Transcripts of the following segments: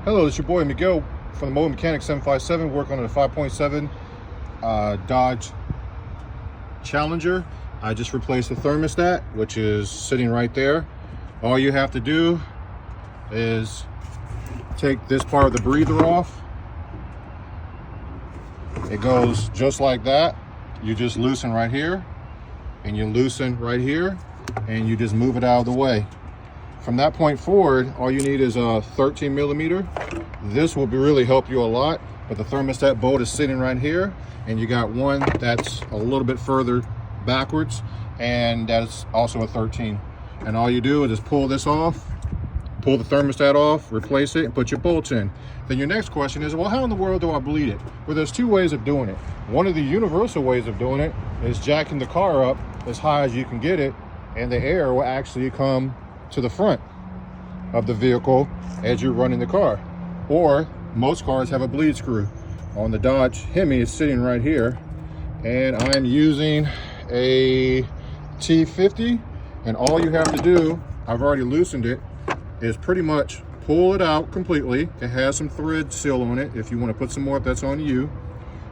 Hello, it's your boy Miguel from the mobilemechanic 757, working on a 5.7 Dodge Challenger. I just replaced the thermostat, which is sitting right there. All you have to do is take this part of the breather off. It goes just like that. You just loosen right here, and you loosen right here, and you just move it out of the way. From that point forward, all you need is a 13 millimeter. This will really help you a lot, but the thermostat bolt is sitting right here, and you got one that's a little bit further backwards, and that's also a 13. And all you do is just pull this off, pull the thermostat off, replace it, and put your bolts in. Then your next question is, well, how in the world do I bleed it? Well, there's two ways of doing it. One of the universal ways of doing it is jacking the car up as high as you can get it, and the air will actually come to the front of the vehicle as you're running the car. Or most cars have a bleed screw. On the Dodge Hemi, it's sitting right here, and I'm using a T50, and all you have to do, I've already loosened it, is pretty much pull it out completely. It has some thread seal on it. If you want to put some more, that's on you.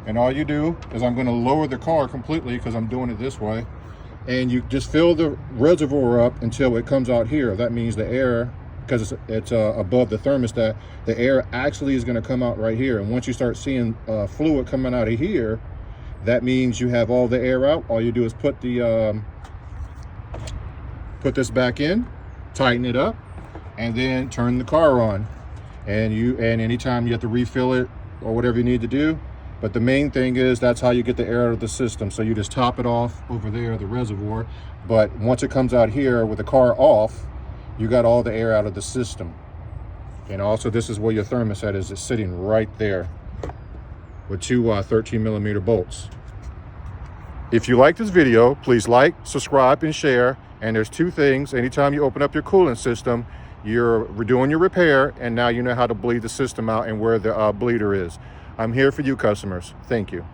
And all you do is, I'm going to lower the car completely because I'm doing it this way, and you just fill the reservoir up until it comes out here. That means the air, because it's above the thermostat, the air actually is going to come out right here. And once you start seeing fluid coming out of here, that means you have all the air out. All you do is put this back in, tighten it up, and then turn the car on. And anytime you have to refill it or whatever you need to do. But the main thing is, that's how you get the air out of the system. So you just top it off over there, the reservoir. But once it comes out here with the car off, you got all the air out of the system. And also, this is where your thermostat is. It's sitting right there with two 13 millimeter bolts. If you like this video, please like, subscribe, and share. And there's two things. Anytime you open up your coolant system, you're doing your repair, and now you know how to bleed the system out and where the bleeder is. I'm here for you, customers. Thank you.